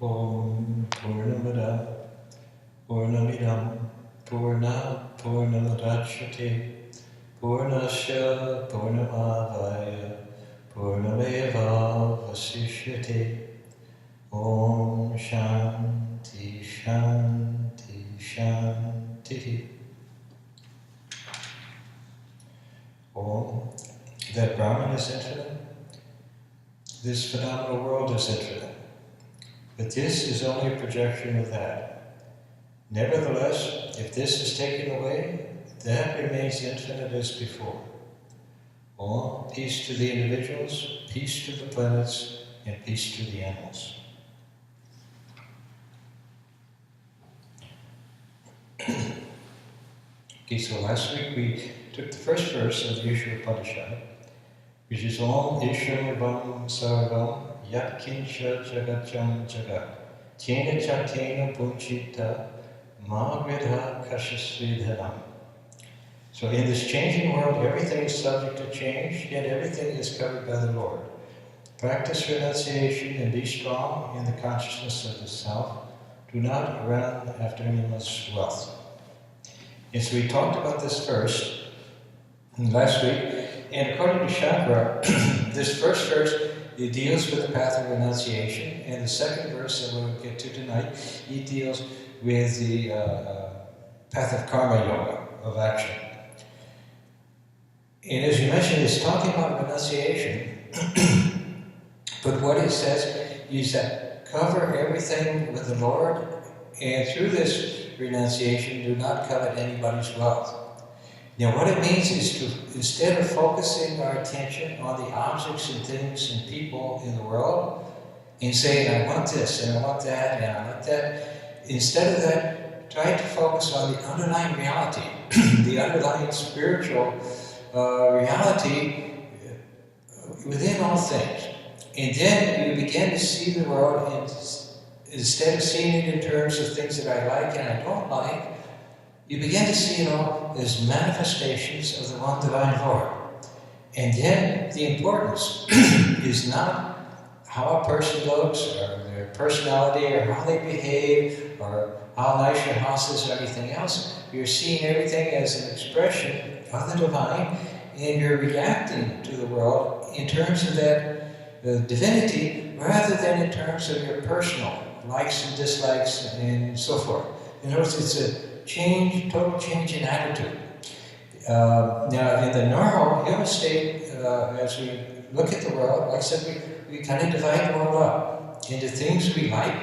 Om Purnamada Purnamidam Purna Purnamadachyate Purnasya Purnamavaya Purnameva Vasishyate. Om Shanti Shanti Shanti. Om. That Brahman is infinite. This phenomenal world is infinite. But this is only a projection of that. Nevertheless, if this is taken away, that remains infinite as before. All peace to the individuals, peace to the planets, and peace to the animals. Okay, so last week we took the first verse of the Isha Upanishad, which is Om Ishavam Sarvam Yat Kinsha Jagacham Jagat Tena Chatena Punchita Ma Vidha Kashasvidhanam. So in this changing world, everything is subject to change, yet everything is covered by the Lord. Practice renunciation and be strong in the consciousness of the self. Do not run after anyone's wealth. And so we talked about this verse last week, and according to Shankara, this first verse, it deals with the path of renunciation, and the second verse that we'll get to tonight, it deals with the path of karma yoga, of action. And as you mentioned, it's talking about renunciation, but what it says is that cover everything with the Lord, and through this renunciation, do not covet anybody's wealth. Now what it means is to, instead of focusing our attention on the objects and things and people in the world, and saying, I want this, and I want that, and I want that, instead of that, try to focus on the underlying reality, the underlying spiritual reality within all things. And then you begin to see the world, and instead of seeing it in terms of things that I like and I don't like, you begin to see it all as manifestations of the one divine Lord. And then the importance is not how a person looks, or their personality, or how they behave, or how nice your house is, or anything else. You're seeing everything as an expression of the divine, and you're reacting to the world in terms of that divinity, rather than in terms of your personal likes and dislikes and so forth. In other words, it's a change, total change in attitude. Now, in the normal human state, as we look at the world, like I said, we kind of divide the world up into things we like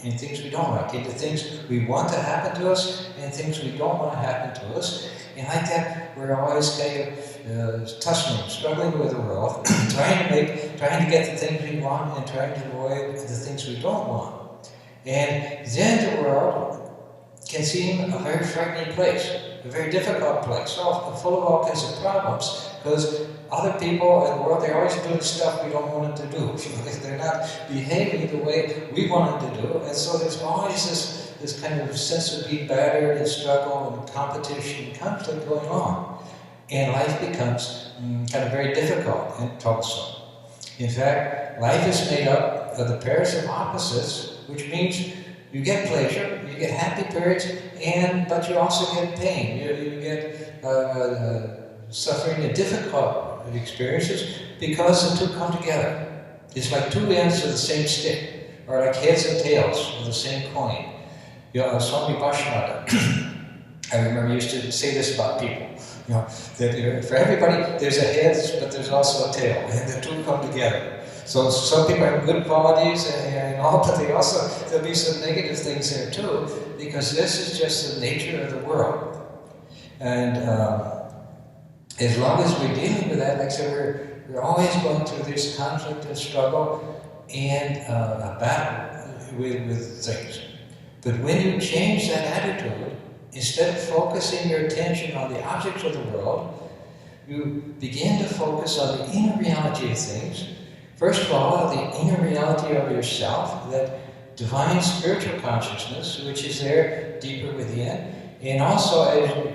and things we don't like, into things we want to happen to us and things we don't want to happen to us. And like that, we're always kind of tussling, struggling with the world, trying to get the things we want and trying to avoid the things we don't want. And then the world can seem a very frightening place, a very difficult place, full of all kinds of problems, because other people in the world, they're always doing stuff we don't want them to do. They're not behaving the way we want them to do, and so there's always this kind of sense of being battered and struggle and competition and conflict going on. And life becomes kind of very difficult and toilsome. In fact, life is made up of the pairs of opposites, which means you get pleasure, you get happy periods, but you also get pain. You get suffering and difficult experiences because the two come together. It's like two ends of the same stick, or like heads and tails of the same coin. Swami Varadananda, I remember used to say this about people. That for everybody there's a head, but there's also a tail, and the two come together. So some people have good qualities and all, but there'll be some negative things there too, because this is just the nature of the world. And as long as we're dealing with that, like I said, we're always going through this conflict and struggle and a battle with things. But when you change that attitude, instead of focusing your attention on the objects of the world, you begin to focus on the inner reality of things. First of all, the inner reality of yourself, that divine spiritual consciousness, which is there deeper within. And also,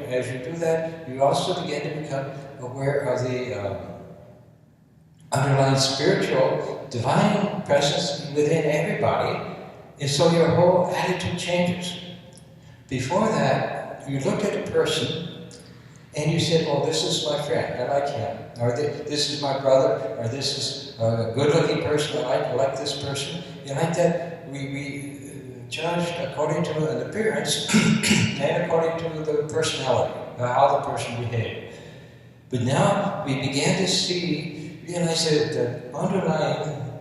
as you do that, you also begin to become aware of the underlying spiritual divine presence within everybody. And so your whole attitude changes. Before that, you looked at a person and you said, oh, this is my friend, I like him. Or this is my brother, or this is a good-looking person, I like this person. And like that, we judge according to an appearance and according to the personality, how the person behaved. But now we began to realize that the underlying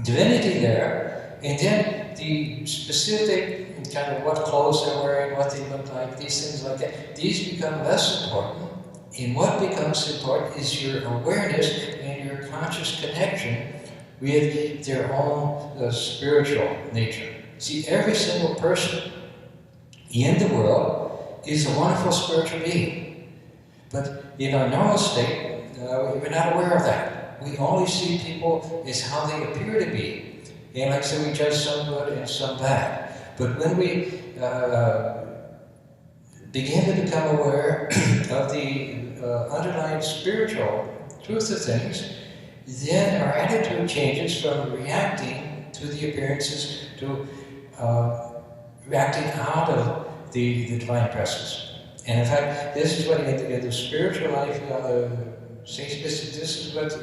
divinity there, and then the specific kind of what clothes they're wearing, what they look like, these things like that, these become less important. And what becomes important is your awareness and your conscious connection with their own spiritual nature. See, every single person in the world is a wonderful spiritual being. But in our normal state, we're not aware of that. We only see people as how they appear to be. And like I said, we judge some good and some bad. But when we begin to become aware of the underlying spiritual truth of things, then our attitude changes from reacting to the appearances to reacting out of the divine presence. And in fact, this is what in the spiritual life, this is what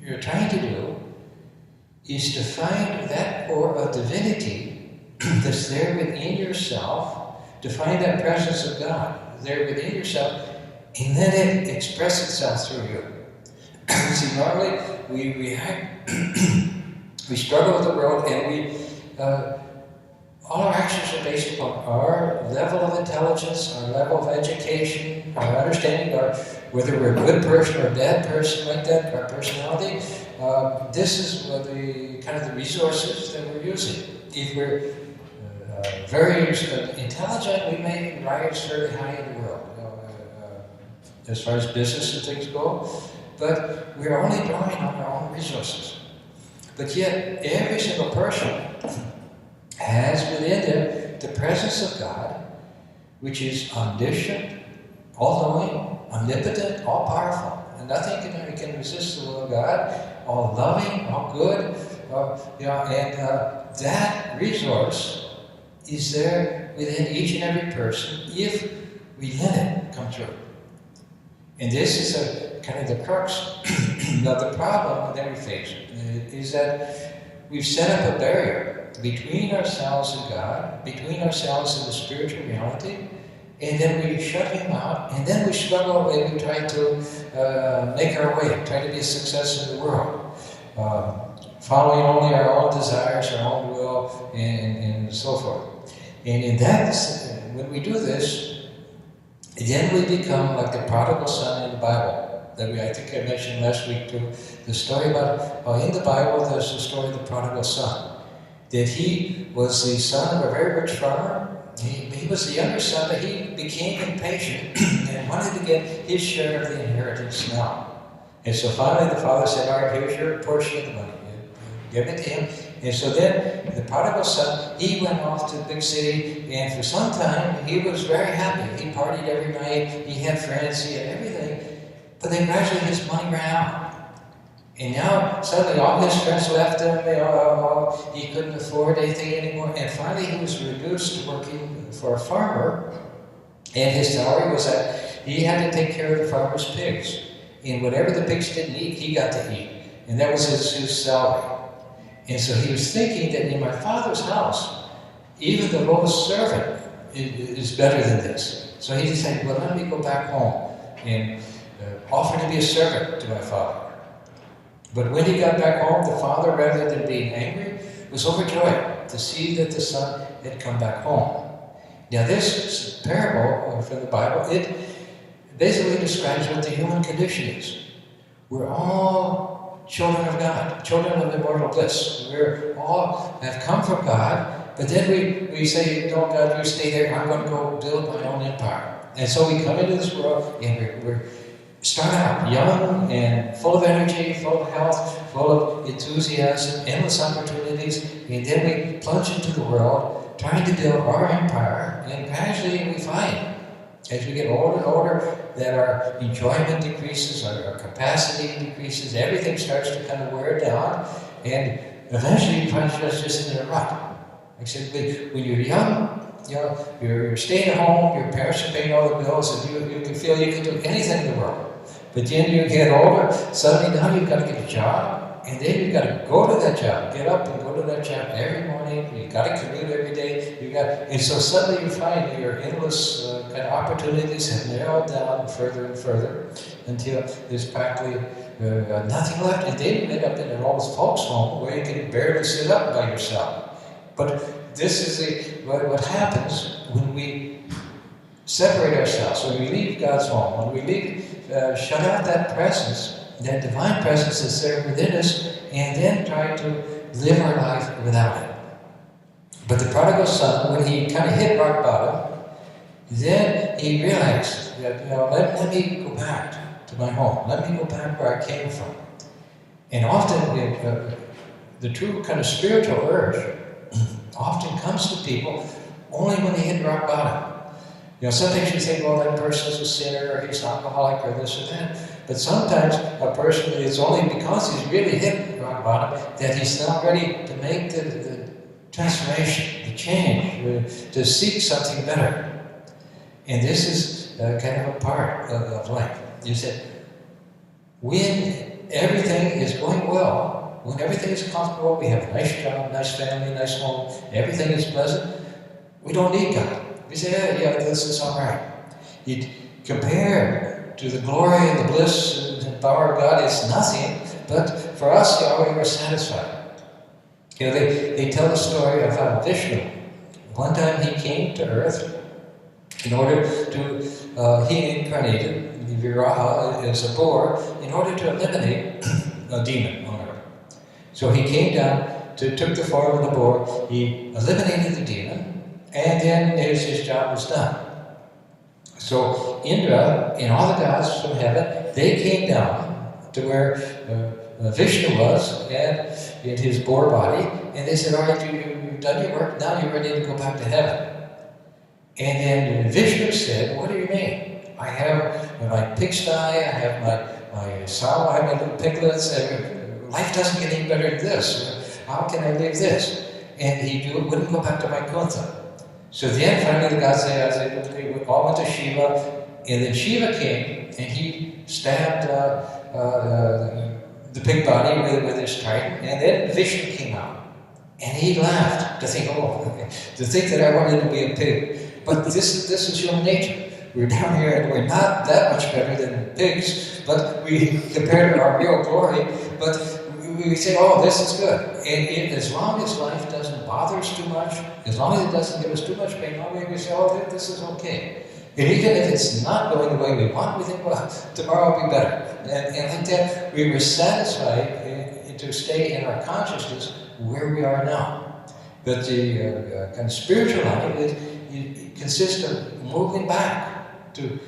you're trying to do, is to find that core of divinity that's there within yourself, to find that presence of God there within yourself, and let it express itself through you. See, normally we react, we struggle with the world, and all our actions are based upon our level of intelligence, our level of education, our understanding, whether we're a good person or a bad person, like that, our personality. This is the kind of the resources that we're using. If we're very intelligent, we may rise very high in the world, as far as business and things go, but we're only drawing on our own resources. But yet, every single person has within them the presence of God, which is omniscient, all-knowing, omnipotent, all-powerful, and nothing can resist the will of God, all loving, all good, and that resource is there within each and every person if we let it come through. And this is kind of the crux of the problem that we face, is that we've set up a barrier between ourselves and God, between ourselves and the spiritual reality, and then we shut Him out, and then we struggle and we try to make our way, try to be a success in the world, following only our own desires, our own will, and so forth. And in that, when we do this, then we become like the prodigal son in the Bible. That I think I mentioned last week too. The story about, in the Bible, there's the story of the prodigal son. That he was the son of a very rich farmer. He was the younger son, but he became impatient and wanted to get his share of the inheritance now. And so finally the father said, all right, here's your portion of the money. Give it to him. And so then the prodigal son, he went off to the big city, and for some time he was very happy. He partied every night, he had friends, he had everything. But then gradually his money ran out. And now suddenly all his friends left him, he couldn't afford anything anymore. And finally he was reduced to working for a farmer, and his salary was that he had to take care of the farmer's pigs. And whatever the pigs didn't eat, he got to eat. And that was his salary. And so he was thinking that in my father's house, even the lowest servant is better than this. So he decided, well, let me go back home and offer to be a servant to my father. But when he got back home, the father, rather than being angry, was overjoyed to see that the son had come back home. Now this parable from the Bible, it basically describes what the human condition is. We're all children of God, children of immortal bliss. We all have come from God, but then we say, no, God, you stay there, I'm going to go build my own empire. And so we come into this world, and we start out young and full of energy, full of health, full of enthusiasm, endless opportunities, and then we plunge into the world, trying to build our empire, and gradually we find, as we get older and older, that our enjoyment decreases, our capacity decreases, everything starts to kind of wear down, and eventually you find yourself just in a rut. Like I said, when you're young, you're staying at home, your parents are paying all the bills, and you can feel you can do anything in the world. But then you get older, suddenly now you've got to get a job, and then you've got to go to that job, get up and go to that job every morning, you've got to commute every day, and so suddenly you find that your endless kind of opportunities have narrowed down further and further until there's practically nothing left, and then you end up in an old folks home where you can barely sit up by yourself. But this is what happens when we separate ourselves, when we leave God's home, when we shut out that presence, that divine presence that's there within us, and then try to live our life without it. But the prodigal son, when he kind of hit rock bottom, then he realized that, let me go back to my home. Let me go back where I came from. And often, the true kind of spiritual urge often comes to people only when they hit rock bottom. Sometimes you think, well, that person is a sinner, or he's an alcoholic, or this or that. But sometimes a person, it's only because he's really hit rock bottom that he's now ready to make the transformation, the change, to seek something better. And this is kind of a part of life. You said, when everything is going well, when everything is comfortable, we have a nice job, nice family, nice home, everything is pleasant, we don't need God. We say, yeah, this is all right. You compare to the glory and the bliss and power of God, it's nothing, but for us, we were satisfied. They tell the story of how Vishnu, one time he came to earth in order to, he incarnated, Viraha as a boar, in order to eliminate a demon on earth. So he came down, took the form of the boar, he eliminated the demon, and then his job was done. So Indra and all the gods from heaven, they came down to where Vishnu was and in his boar body, and they said, all right, you've done your work, now you're ready to go back to heaven. And then Vishnu said, what do you mean? I have my pigsty, I have my sow, I have my little piglets, life doesn't get any better than this. How can I live this? And he wouldn't go back to Vaikuntha. So then finally the gods said, we all went to Shiva, and then Shiva came and he stabbed the pig body with his trident, and then Vishnu came out. And he laughed to think that I wanted to be a pig. But this is human nature. We're down here and we're not that much better than pigs, but we compare to our real glory, but we say, oh, this is good. And as long as life doesn't bother us too much, as long as it doesn't give us too much pain, we say, oh, this is okay. And even if it's not going the way we want, we think, well, tomorrow will be better. And like that, we were satisfied to stay in our consciousness where we are now. But the kind of spiritual life, it consists of moving back to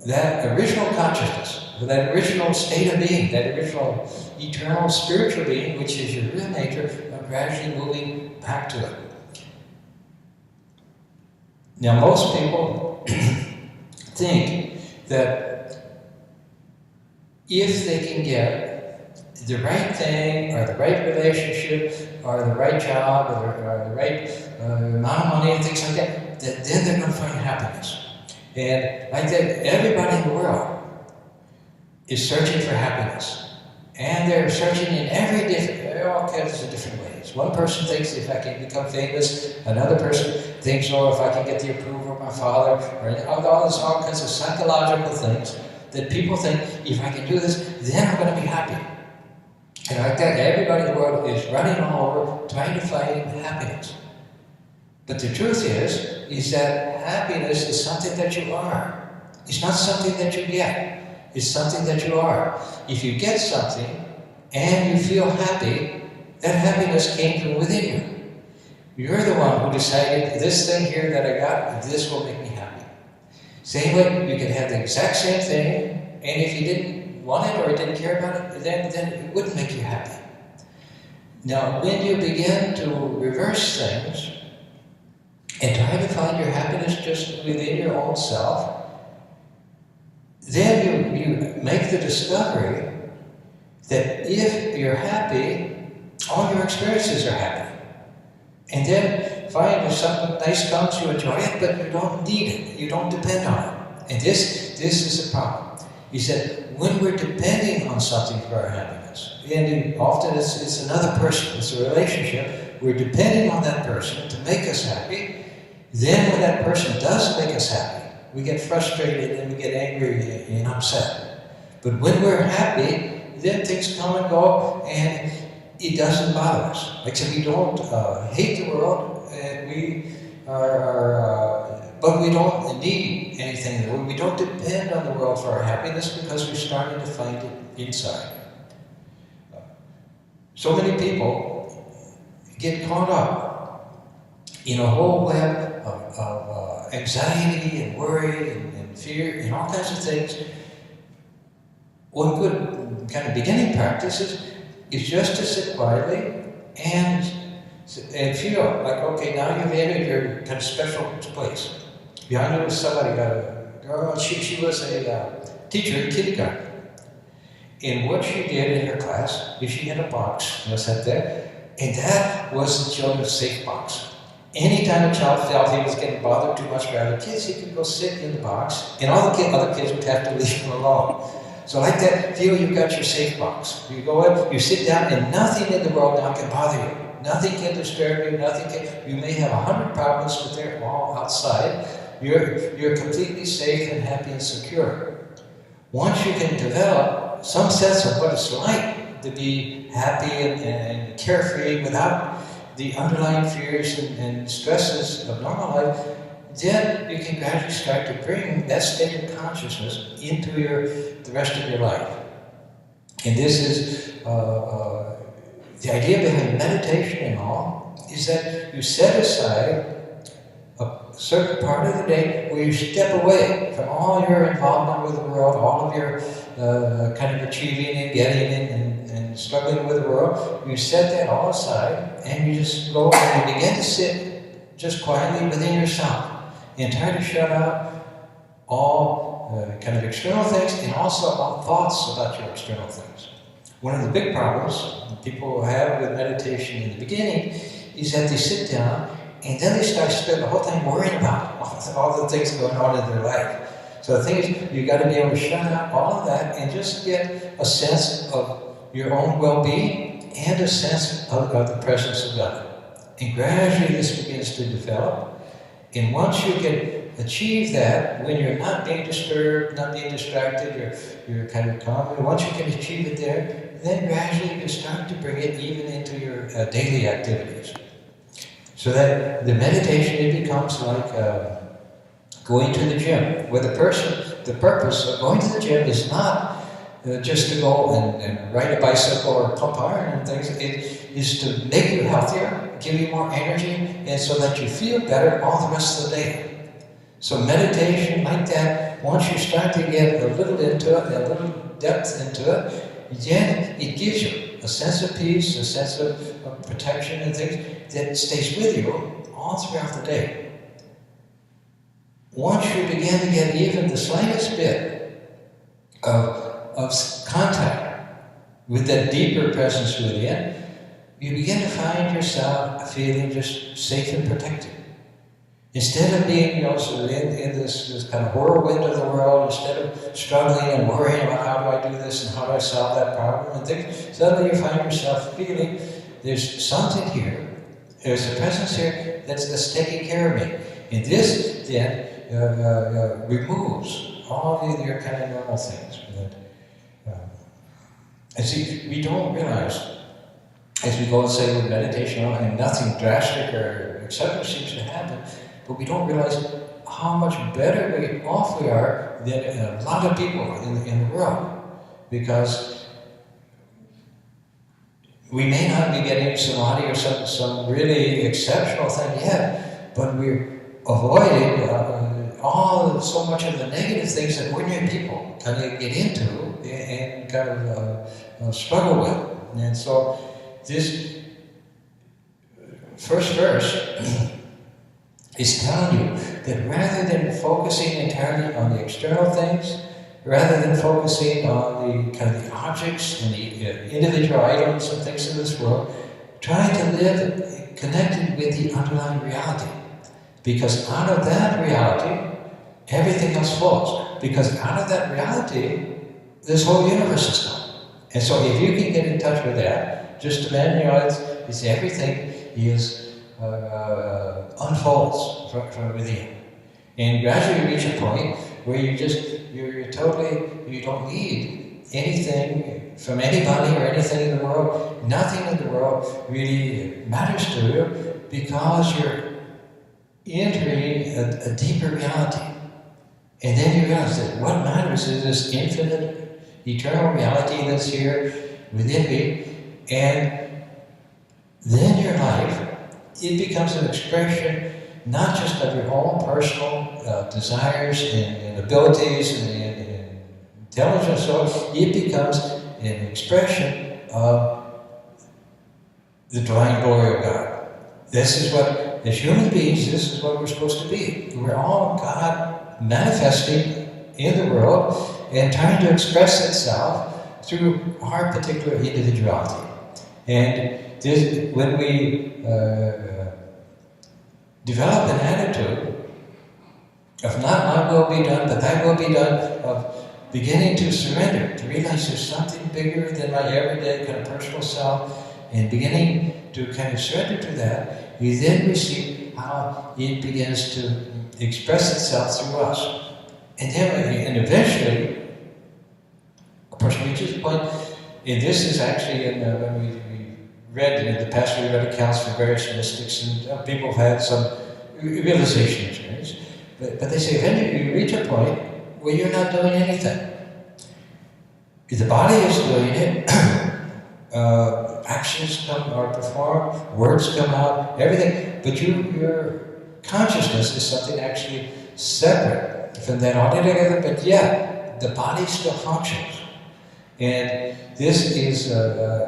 that original consciousness, that original state of being, that original eternal spiritual being, which is your real nature, of gradually moving back to it. Now, most people think that if they can get the right thing, or the right relationship, or the right job, or the right amount of money, and things like that, then they're going to find happiness. And like that, everybody in the world is searching for happiness. And they're searching in all kinds of different ways. One person thinks if I can become famous, another person thinks, oh, if I can get the approval of my father, or all kinds of psychological things that people think, if I can do this, then I'm going to be happy. And like that, everybody in the world is running all over trying to find happiness. But the truth is that happiness is something that you are. It's not something that you get. It's something that you are. If you get something and you feel happy, that happiness came from within you. You're the one who decided, this thing here that I got, this will make me happy. Same way, you can have the exact same thing, and if you didn't want it or didn't care about it, then it wouldn't make you happy. Now, when you begin to reverse things, and try to find your happiness just within your own self, then you make the discovery that if you're happy, all your experiences are happy. And then, fine, if something nice comes, you enjoy it, but you don't need it. You don't depend on it. And this is the problem. He said, when we're depending on something for our happiness, and often it's another person, it's a relationship, we're depending on that person to make us happy. Then when that person does make us happy, we get frustrated and we get angry and upset. But when we're happy, then things come and go, and it doesn't bother us. Like I said, we don't hate the world, and we but we don't need anything in the world. We don't depend on the world for our happiness because we're starting to find it inside. So many people get caught up in a whole web of anxiety and worry and fear and all kinds of things. One good kind of beginning practice is just to sit quietly and feel like, okay, now you've entered your kind of special place. Behind you was somebody, a girl, she was a teacher in kindergarten. And what she did in her class is she had a box set there, and that was the children's safe box. Anytime a child felt he was getting bothered too much by other kids, he could go sit in the box, and all the other kids would have to leave him alone. So like that, feel you've got your safe box. You go in, you sit down, and nothing in the world now can bother you. Nothing can disturb you, you may have 100 problems, but they're all outside. You're completely safe and happy and secure. Once you can develop some sense of what it's like to be happy and carefree without the underlying fears and stresses of normal life, then you can gradually start to bring that state of consciousness into the rest of your life. And this is the idea behind meditation and all, is that you set aside a certain part of the day where you step away from all your involvement with the world, all of your kind of achieving and getting and struggling with the world. You set that all aside and you just go and you begin to sit just quietly within yourself and try to shut out all kind of external things and also all thoughts about your external things. One of the big problems people have with meditation in the beginning is that they sit down and then they start to spend the whole time worrying about all the things going on in their life. So the thing is, you've got to be able to shut out all of that and just get a sense of your own well-being and a sense of the presence of God. And gradually this begins to develop. And once you can achieve that, when you're not being disturbed, not being distracted, you're kind of calm, and once you can achieve it there, then gradually you start to bring it even into your daily activities. So that the meditation, it becomes like going to the gym, where the purpose of going to the gym is not just to go and ride a bicycle or pump iron and things. It is to make you healthier, give you more energy, and so that you feel better all the rest of the day. So meditation like that, once you start to get a little into it, a little depth into it, then it gives you a sense of peace, a sense of protection and things that stays with you all throughout the day. Once you begin to get even the slightest bit of contact with that deeper presence within, you begin to find yourself feeling just safe and protected. Instead of being, sort of in this kind of whirlwind of the world, instead of struggling and worrying about how do I do this and how do I solve that problem and things, suddenly you find yourself feeling there's something here, there's a presence here that's taking care of me. And this then removes all of your kind of normal things. And see, we don't realize, as we go and say with meditation, and nothing drastic or etc. seems to happen, but we don't realize how much better off we are than a lot of people in the world. Because we may not be getting samadhi or some really exceptional thing yet, but we're avoiding so much of the negative things that ordinary people kind of get into and kind of struggle with. And so this first verse is telling you that rather than focusing entirely on the external things, rather than focusing on the kind of the objects and the individual items and things in this world, trying to live connected with the underlying reality. Because out of that reality, everything else flows. Because out of that reality, this whole universe is come. And so if you can get in touch with that, just imagine, it's everything is unfolds from within. And gradually you reach a point where you're totally, you don't need anything from anybody or anything in the world. Nothing in the world really matters to you because you're entering a deeper reality. And then you realize that what matters is this infinite, eternal reality that's here within me. And then your life, it becomes an expression not just of your own personal desires and abilities and intelligence, so it becomes an expression of the divine glory of God. This is what, as human beings, this is what we're supposed to be. We're all God manifesting in the world and trying to express itself through our particular individuality. And this, when we develop an attitude of not my will be done, but thy will be done, of beginning to surrender, to realize there's something bigger than my everyday kind of personal self, and beginning to kind of surrender to that, you then receive how it begins to express itself through us. And eventually, a person reaches a point, and this is actually in when we read in the past, we read accounts from various mystics, and people have had some realization experience. But they say, then you reach a point where you're not doing anything. The body is doing it, actions come or perform, words come out, everything. But your consciousness is something actually separate from that altogether, but yet the body still functions. And this is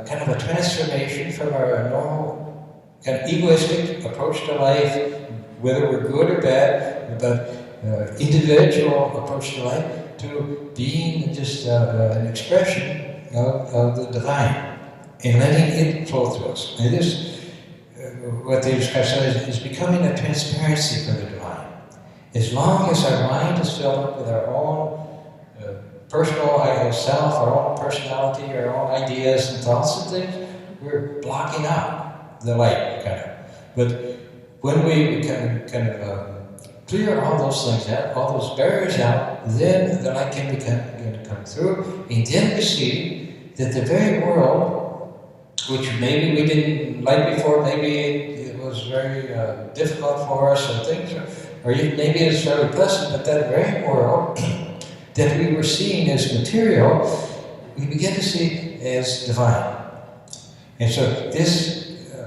kind of a transformation from our normal, kind of egoistic approach to life, whether we're good or bad, but individual approach to life, to being just an expression of the divine and letting it flow through us. And this, what they describe is becoming a transparency for the divine. As long as our mind is filled up with our own personal self, our own personality, our own ideas and thoughts and things, we're blocking out the light, kind of. But when we kind of clear all those things out, all those barriers out, then the light can begin to come through, and then we see that the very world, which maybe we didn't like before, maybe it was very difficult for us, or things, or maybe it's very pleasant, but that very world that we were seeing as material, we begin to see as divine. And so this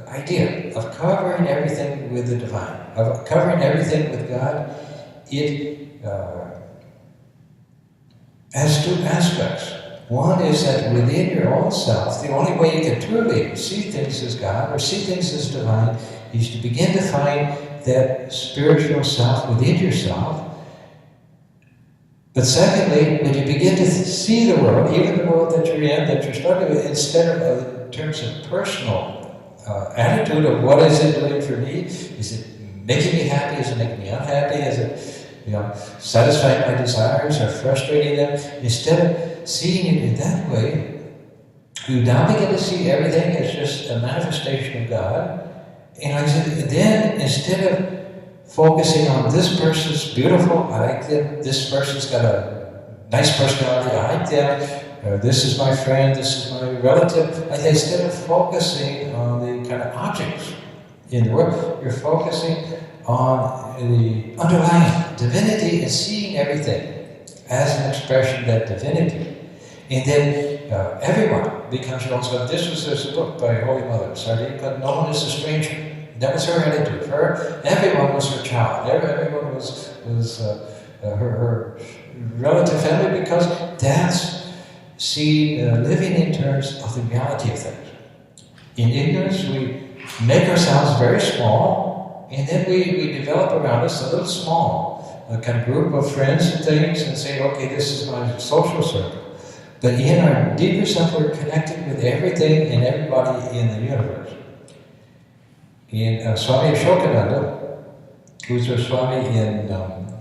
idea of covering everything with the divine, of covering everything with God, it has two aspects. One is that within your own self, the only way you can truly see things as God or see things as divine is to begin to find that spiritual self within yourself. But secondly, when you begin to see the world, even the world that you're in, that you're struggling with, instead of in terms of personal attitude of what is it doing for me? Is it making me happy? Is it making me unhappy? Is it satisfying my desires or frustrating them? Instead of seeing it in that way, you now begin to see everything as just a manifestation of God. And like I said, then instead of focusing on this person's beautiful, I like them, this person's got a nice personality, I like them, this is my friend, this is my relative, and instead of focusing on the kind of objects in the world, you're focusing on the underlying divinity and seeing everything as an expression of that divinity. And then everyone becomes your own. So there's a book by Holy Mother, Sardine, but no one is a stranger. That was her attitude. Everyone was her child. Everyone was her relative family, because that's living in terms of the reality of things. In ignorance, we make ourselves very small, and then we develop around us a little small, a kind of group of friends and things, and say, okay, this is my social circle. But in our deeper self, we're connected with everything and everybody in the universe. And Swami Ashokananda, who's a Swami in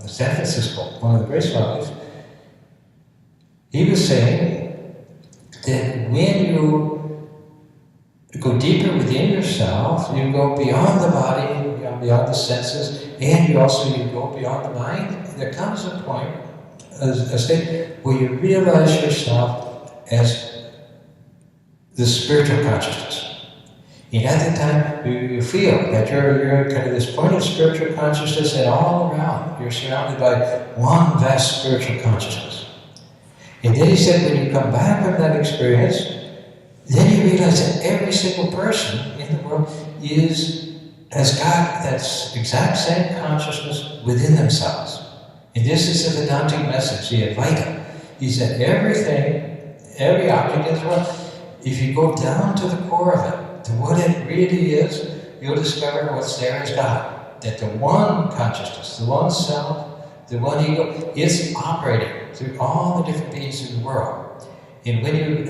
San Francisco, one of the great Swamis, he was saying that when you go deeper within yourself, you go beyond the body, beyond the senses, and you go beyond the mind. There comes a point, a state, where you realize yourself as the spiritual consciousness. And at that time, you feel that you're kind of this point of spiritual consciousness, and all around, you're surrounded by one vast spiritual consciousness. And then he said, when you come back from that experience, then you realize that every single person in the world has got that exact same consciousness within themselves. And this is the Vedantic message, the Advaita. He said everything, every object in the world, if you go down to the core of it, to what it really is, you'll discover what's there is God. That the one consciousness, the one self, the one ego, is operating through all the different beings in the world. And when you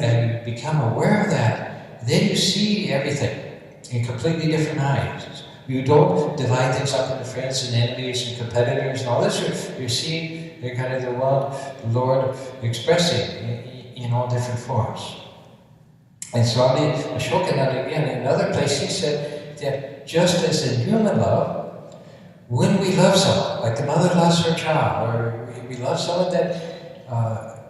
become aware of that, then you see everything in completely different eyes. You don't divide things up into friends and enemies and competitors and all this. You're seeing kind of the one Lord expressing in all different forms. And Swami Ashokananda, again, in another place, he said that just as in human love, when we love someone, like the mother loves her child, or we love someone that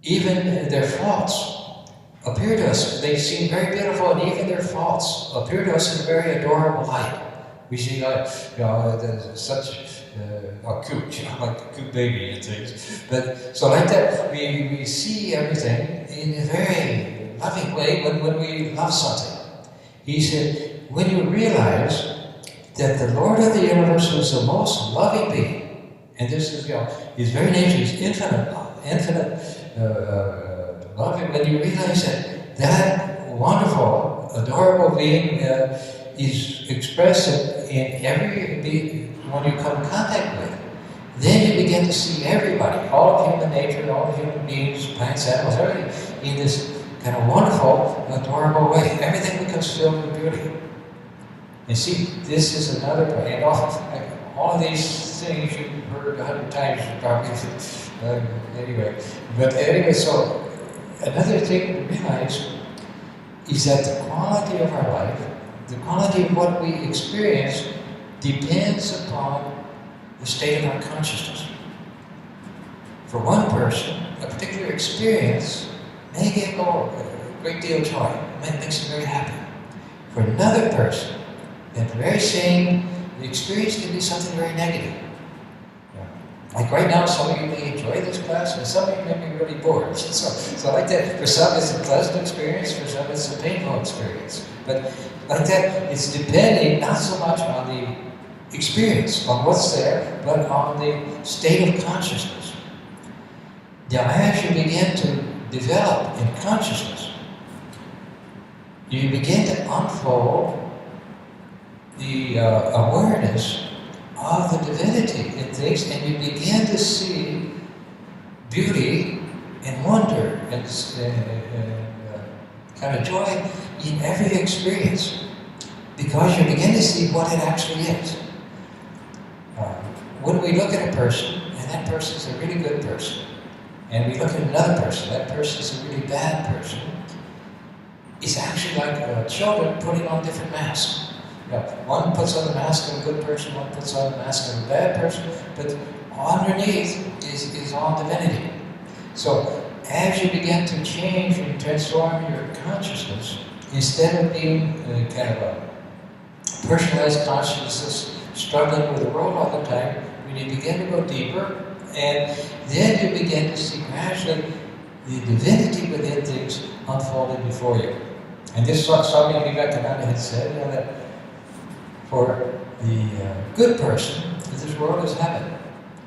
even their faults appear to us, they seem very beautiful, and even their faults appear to us in a very adorable light. We see, there's such cute, like a cute baby and things. But so like that, we see everything in a very loving way when we love something. He said, when you realize that the Lord of the universe is the most loving being, and this is, his very nature is infinite love, loving. When you realize that wonderful, adorable being is expressed in every being when you come in contact with, then you begin to see everybody, all of human nature, all of human beings, plants, animals, everything, in this kind of wonderful, adorable way. Everything becomes filled with beauty. And see, this is another point. And all of these things you've heard 100 times, probably. Anyway. But anyway, so another thing to realize is that the quality of our life, the quality of what we experience, depends upon the state of our consciousness. For one person, a particular experience may give a great deal of joy. It makes them very happy. For another person, that very same experience can be something very negative. Like right now, some of you may enjoy this class, and some of you may be really bored. So like that, for some it's a pleasant experience, for some it's a painful experience. But like that, it's depending not so much on the experience, on what's there, but on the state of consciousness. Now, as you begin to develop in consciousness, you begin to unfold the awareness of the divinity in things, and you begin to see beauty and wonder and kind of joy in every experience, because you begin to see what it actually is. When we look at a person, and that person is a really good person, and we look at another person, that person is a really bad person, it's actually like children putting on different masks. One puts on the mask of a good person, one puts on the mask of a bad person, but underneath is all divinity. So as you begin to change and transform your consciousness, instead of being kind of a personalized consciousness struggling with the world all the time, when you begin to go deeper, and then you begin to see gradually the divinity within things unfolded before you. And this is what Swami Vivekananda had said, that for the good person, this world is heaven.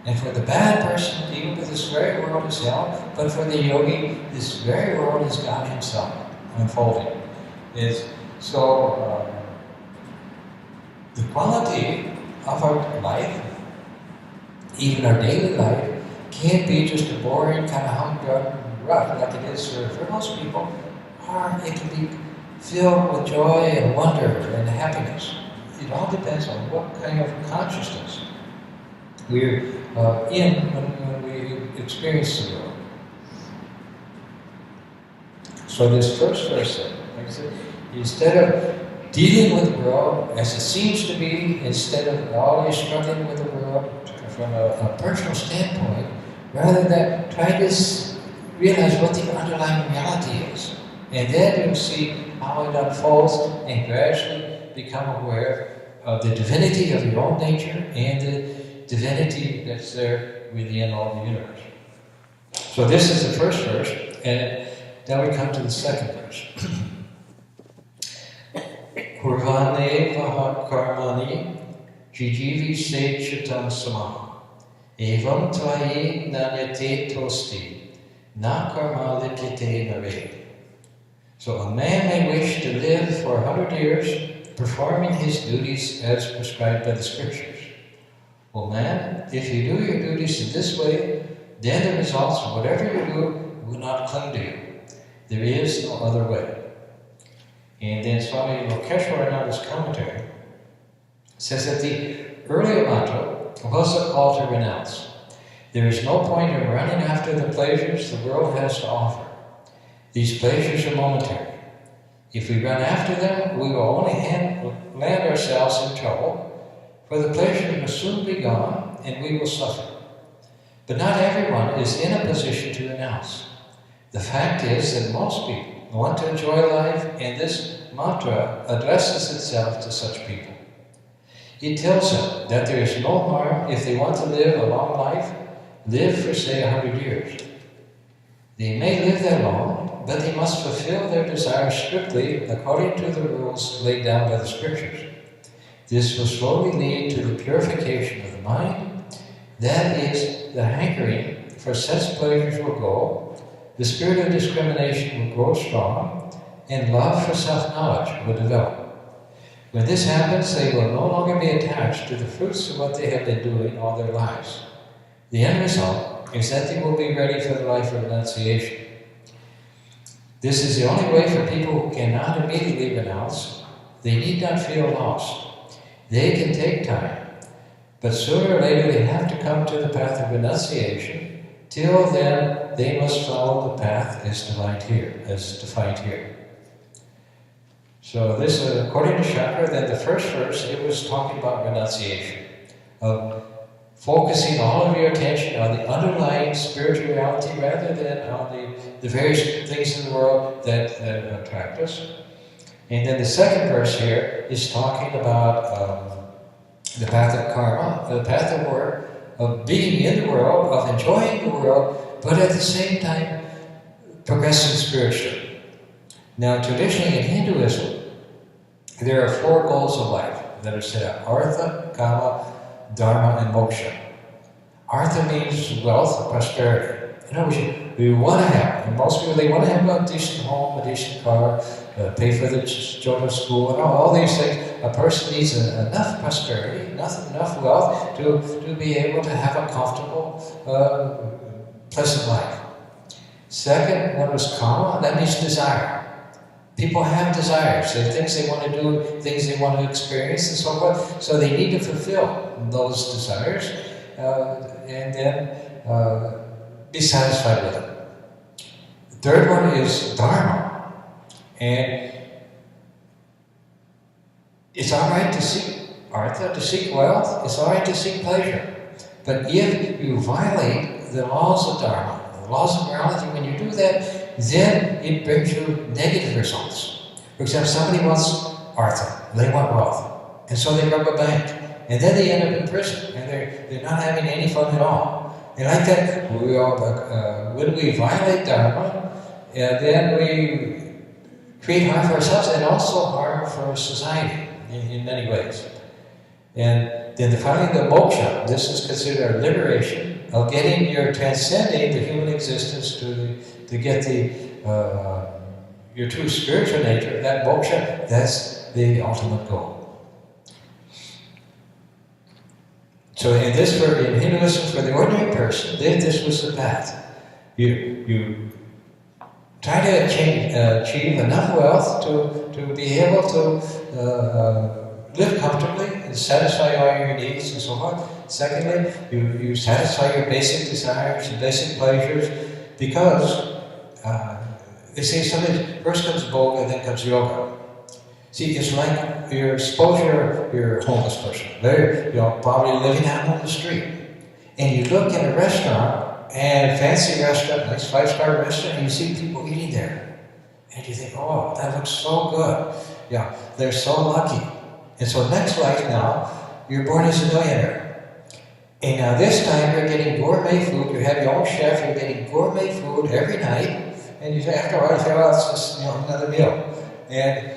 And for the bad person, even this very world is hell. But for the yogi, this very world is God himself unfolding. So the quality of our life, even our daily life, can't be just a boring kind of humdrum rut like it is for most people, or it can be filled with joy and wonder and happiness. it all depends on what kind of consciousness we're in when we experience the world. So this first verse, like I said, instead of dealing with the world as it seems to be, instead of always struggling with the world from a personal standpoint, rather than try to realize what the underlying reality is. And then you'll see how it unfolds and gradually become aware of the divinity of your own nature and the divinity that's there within all the universe. So this is the first verse, and then we come to the second verse. Kurvane vaha karmani jijivi sechitam samaha evam tvayi nanyate tosti na karma lipyate nare. So a man may wish to live for 100 years, performing his duties as prescribed by the scriptures. Well, man, if you do your duties in this way, then the results of whatever you do will not cling to you. There is no other way. And then Swami Varadananda's commentary says that the earlier mantra was a call to renounce. There is no point in running after the pleasures the world has to offer. These pleasures are momentary. If we run after them, we will only land ourselves in trouble, for the pleasure will soon be gone and we will suffer. But not everyone is in a position to renounce. The fact is that most people want to enjoy life, and this mantra addresses itself to such people. It tells them that there is no harm if they want to live a long life, live for say 100 years. They may live that long, but they must fulfill their desires strictly according to the rules laid down by the scriptures. This will slowly lead to the purification of the mind. That is, the hankering for sense pleasures will go, the spirit of discrimination will grow strong, and love for self-knowledge will develop. When this happens, they will no longer be attached to the fruits of what they have been doing all their lives. The end result is that they will be ready for the life of renunciation. This is the only way for people who cannot immediately renounce. They need not feel lost. They can take time, but sooner or later they have to come to the path of renunciation. Till then, they must follow the path as defined here. So this, according to Shankara, then the first verse, it was talking about renunciation, of focusing all of your attention on the underlying spiritual reality rather than on the various things in the world that attract us. And then the second verse here is talking about the path of karma, the path of work, of being in the world, of enjoying the world, but at the same time progressing spiritually. Now, traditionally in Hinduism, there are 4 goals of life that are set up: artha, kama, dharma, and moksha. Artha means wealth, prosperity. In other words, we want to have, and most people, they want to have a decent home, a decent car, pay for the children's school, and all these things. A person needs enough prosperity, enough wealth to be able to have a comfortable, pleasant life. Second one was kama, that means desire. People have desires, they have things they want to do, things they want to experience, and so forth, so they need to fulfill those desires, and then be satisfied with them. The third one is dharma, and it's all right to seek artha, to seek wealth, it's all right to seek pleasure, but if you violate the laws of dharma, the laws of morality, when you do that, then it brings you negative results. For example, somebody wants artha, they want wealth, and so they rob a bank, and then they end up in prison, and they're not having any fun at all. And like that, when we violate dharma, then we create harm for ourselves and also harm for society in many ways. And then finally the moksha, this is considered a liberation of transcending the human existence to get your true spiritual nature. That moksha, that's the ultimate goal. So in Hinduism, for the ordinary person, this was the path. You try to achieve enough wealth to be able to live comfortably and satisfy all your needs and so forth. Secondly, you satisfy your basic desires and basic pleasures, because they say sometimes first comes yoga, then comes yoga. See, it's like your exposure, you're a homeless person, probably living out on the street, and you look at a restaurant, and fancy restaurant, nice 5-star restaurant, and you see people eating there, and you think, oh, that looks so good. Yeah, they're so lucky. And so next life now, you're born as a millionaire. And now this time you're getting gourmet food, you have your own chef, you're getting gourmet food every night, and you say, after a while, you say, well, it's just another meal. And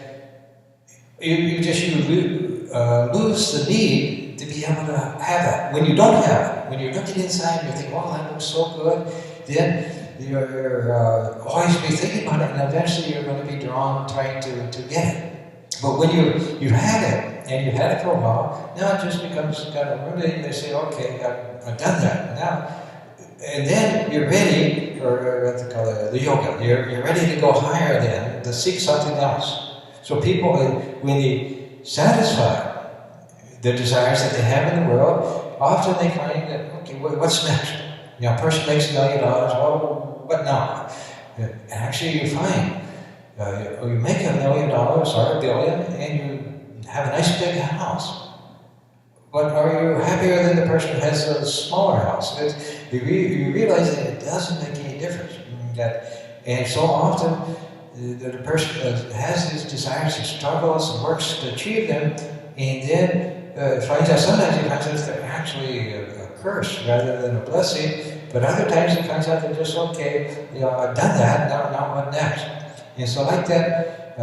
you lose the need to be able to have that. When you don't have it, when you're looking inside and you think, oh, that looks so good, then you're always be thinking about it, and eventually you're going to be drawn trying to get it. But when you had it, and you had it for a while, now it just becomes kind of limited. They say, okay, I've done that now. And then you're ready for what they call the yoga. You're ready to go higher then, to seek something else. So people, when they satisfy the desires that they have in the world, often they find that, okay, what's next? A person makes $1 million, well, what now? And actually you find, you make $1 million or $1 billion, and you have a nice big house. But are you happier than the person who has a smaller house? You realize that it doesn't make any difference. And so often, the person has these desires and struggles and works to achieve them, and then finds out, sometimes he finds out they're actually a curse rather than a blessing, but other times he finds out they're just, okay, I've done that, now what next? And so like that,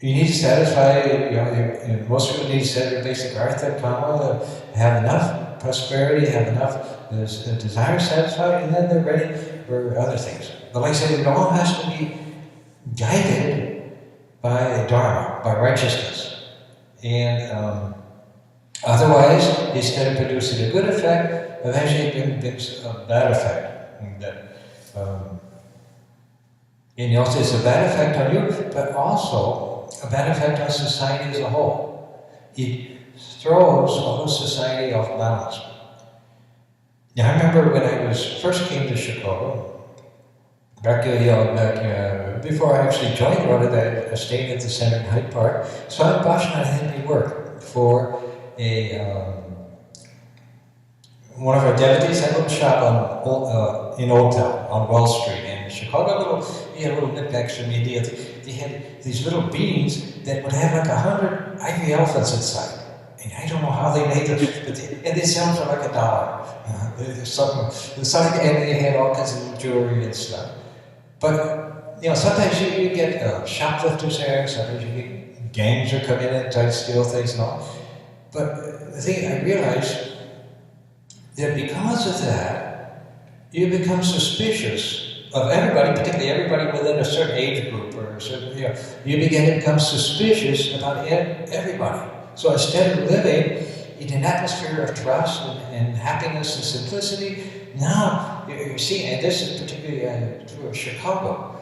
you need to satisfy, most people need to set their basic artha, kama, have enough prosperity, have enough desire satisfied, and then they're ready for other things. But like I said, it all has to be guided by dharma, by righteousness. And otherwise, instead of producing a good effect, eventually it brings a bad effect. And also it's a bad effect on you, but also a bad effect on society as a whole. It throws all of society off balance. Now I remember when I first came to Chicago, back before I actually joined Rhoda, I stayed at the center in Hyde Park. Swami Varadananda had me work for one of our devotees had a little shop in Old Town, on Wall Street in Chicago. He had little knickknacks from India. They had these little beans that would have like 100 ivory elephants inside. And I don't know how they made them, and they sell them for like $1. And they had all kinds of jewelry and stuff. But sometimes you get shoplifters there, sometimes you get gangs are coming in and try to steal things and all. But the thing I realized that because of that, you become suspicious of everybody, particularly everybody within a certain age group or a certain, you begin to become suspicious about everybody. So instead of living in an atmosphere of trust and happiness and simplicity, now you see, and this is particularly true of Chicago.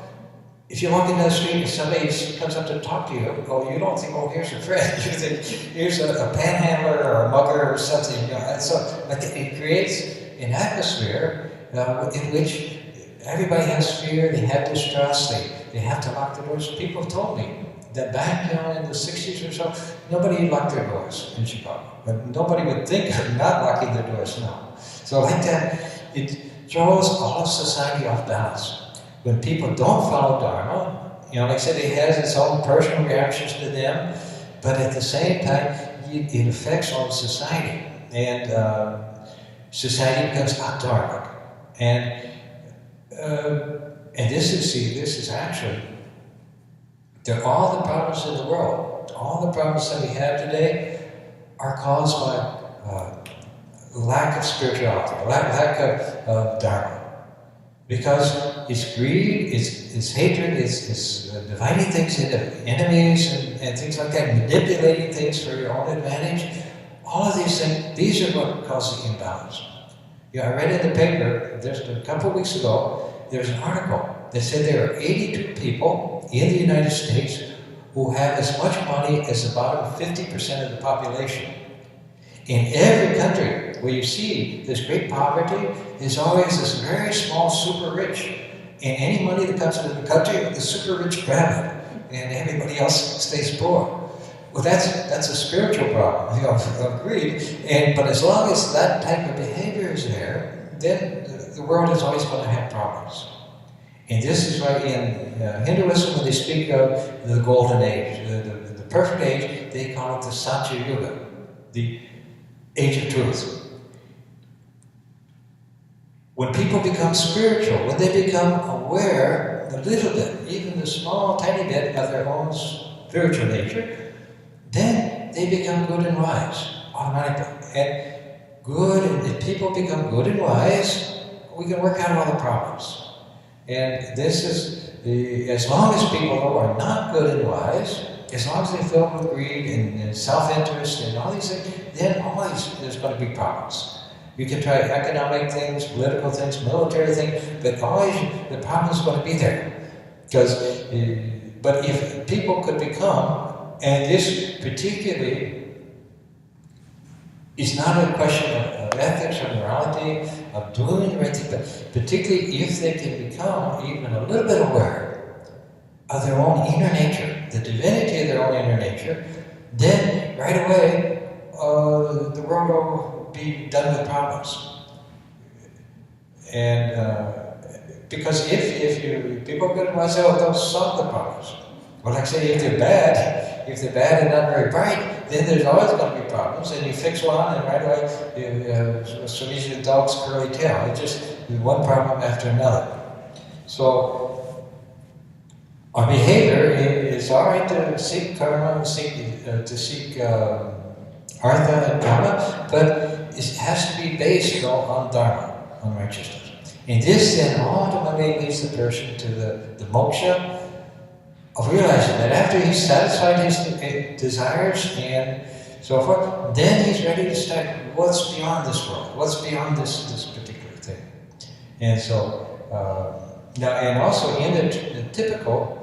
If you walk in the street and somebody comes up to talk to you, you don't think, here's your friend. You think, here's a panhandler or a mugger or something. And so it creates an atmosphere in which everybody has fear, they have distrust, they have to lock their doors. People have told me that back in the 60s or so, nobody locked their doors in Chicago. But nobody would think of not locking their doors now. So like that, it throws all of society off balance. When people don't follow Dharma, like I said, it has its own personal reactions to them, but at the same time, it affects all of society. And society becomes adharmic. And this is actually, all the problems in the world, all the problems that we have today are caused by lack of spirituality, lack of Dharma. Because it's greed, it's hatred, it's dividing things into enemies and things like that, manipulating things for your own advantage. All of these things, these are what cause the imbalance. I read in the paper, just a couple of weeks ago, there's an article that said there are 82 people in the United States who have as much money as about 50% of the population. In every country where you see this great poverty, there's always this very small super rich. And any money that comes into the country, the super rich grab it, and everybody else stays poor. Well, that's a spiritual problem, of greed. But as long as that type of behavior is there, then the world is always going to have problems. And this is why in Hinduism, when they speak of the golden age, the perfect age, they call it the Satya Yuga, the age of truth. When people become spiritual, when they become aware a little bit, even the small, tiny bit of their own spiritual nature, then they become good and wise automatically. And if people become good and wise, we can work out all the problems. And this is, as long as people are not good and wise, as long as they're filled with greed and self-interest and all these things, then always there's going to be problems. You can try economic things, political things, military things, but always the problem is going to be there. But if people could become, and this particularly is not a question of ethics or morality, of doing the right thing, but particularly if they can become even a little bit aware of their own inner nature, the divinity of their own inner nature, then right away the world will be done with problems. And because if people get wise, they'll solve the problems. Well, like I say, if they're bad and not very bright, then there's always going to be problems, and you fix one, and right away, Swami's dog's curly tail. It's just one problem after another. So, our behavior is all right to seek karma, to seek artha and dharma, but it has to be based on dharma, on righteousness. And this then ultimately leads the person to the moksha of realizing that after he's satisfied his desires and so forth, then he's ready to start what's beyond this world, what's beyond this particular thing. And so, now, and also in the typical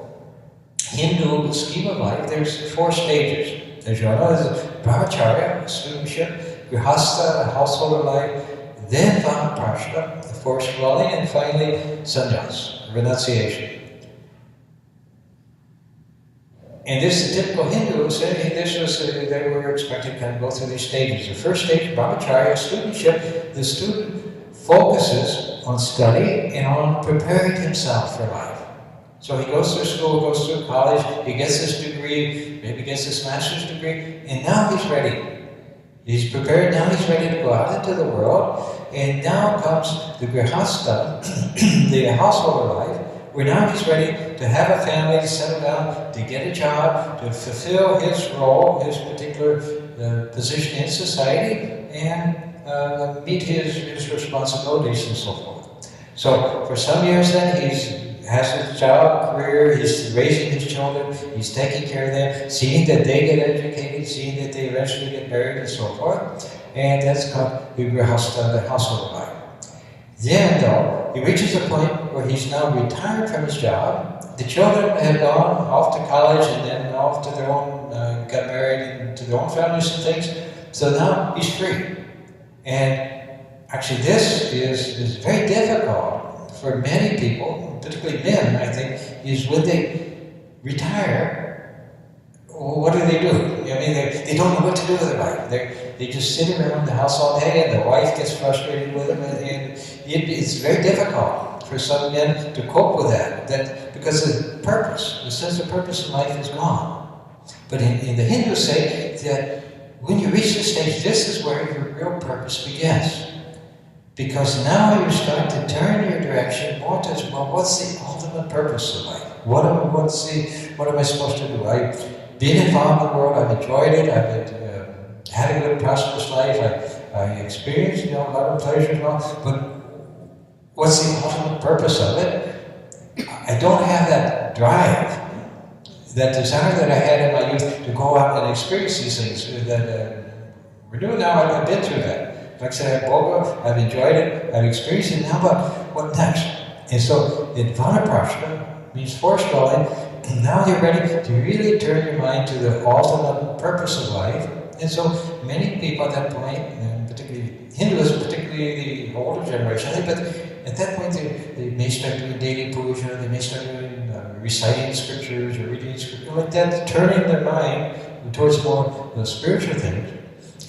Hindu scheme of life, there's 4 stages. As you all know, there's brahmacharya, studentship, grihastha, household life, then vanaprastha, the forced dwelling, and finally sannyas, renunciation. And this is the typical Hindu saying they were expected to kind of go through these stages. The first stage, brahmacharya, studentship, the student focuses on study and on preparing himself for life. So he goes through school, goes through college, he gets this degree, maybe gets this master's degree, and now he's ready. He's prepared, now he's ready to go out into the world, and now comes the grihastha, the household life, where now he's ready to have a family, to settle down, to get a job, to fulfill his role, his particular position in society, and meet his responsibilities and so forth. So for some years then, he has his job, career, he's raising his children, he's taking care of them, seeing that they get educated, seeing that they eventually get married and so forth. And that's called the grihastha, the household life. Then, though, he reaches a point where he's now retired from his job. The children have gone off to college and then off to their own, got married and to their own families and things. So now he's free. And actually this is very difficult for many people, particularly men, I think, is when they retire, what do? I mean, they don't know what to do with their life. They just sit around the house all day, and the wife gets frustrated with them, and it's very difficult for some men to cope with that because the purpose, the sense of purpose in life is gone. But in the Hindus say that when you reach this stage, this is where your real purpose begins. Because now you start to turn your direction more towards, well, what's the ultimate purpose of life? What am I supposed to do? I've been involved in the world, I've enjoyed it, I've had a good, prosperous life, I experienced a lot of pleasures and all, but what's the ultimate purpose of it? I don't have that drive, that desire that I had in my youth to go out and experience these things that we're doing now. I've been through that. Like I said, I've boga, I've enjoyed it, I've experienced it, now but what next? And so, in vanaprastha means forced dwelling, now you're ready to really turn your mind to the ultimate purpose of life. And so many people at that point, and particularly Hindus, particularly the older generation, but at that point they may start doing daily puja, they may start doing reciting scriptures or reading scripture like that, turning their mind towards more spiritual things.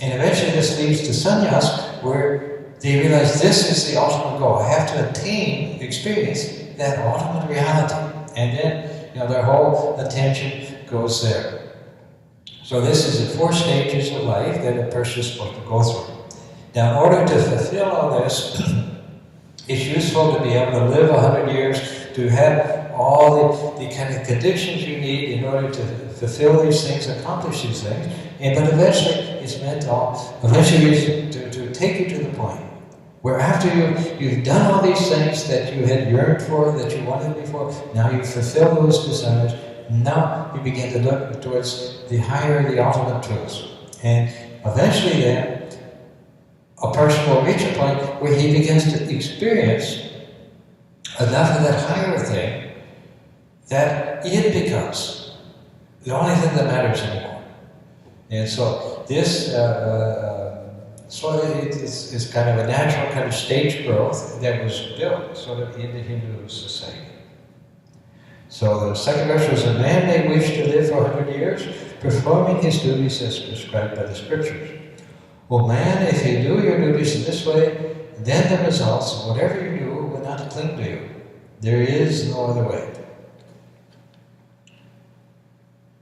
And eventually this leads to sannyas, where they realize this is the ultimate goal. I have to attain, experience that ultimate reality. And then, their whole attention goes there. So this is the 4 stages of life that a person is supposed to go through. Now, in order to fulfill all this, it's useful to be able to live 100 years, to have all the kind of conditions you need in order to fulfill these things, accomplish these things. But eventually, it's meant to take you to the point where after you've done all these things that you had yearned for, that you wanted before, now you fulfill those desires. Now you begin to look towards the higher, the ultimate truths. And eventually then, a person will reach a point where he begins to experience enough of that higher thing that it becomes the only thing that matters anymore. And so this is kind of a natural kind of stage growth that was built sort of in the Hindu society. So the second verse was, a man may wish to live for 100 years, performing his duties as prescribed by the scriptures. Well, man, if you do your duties in this way, then the results of whatever you do will not cling to you. There is no other way.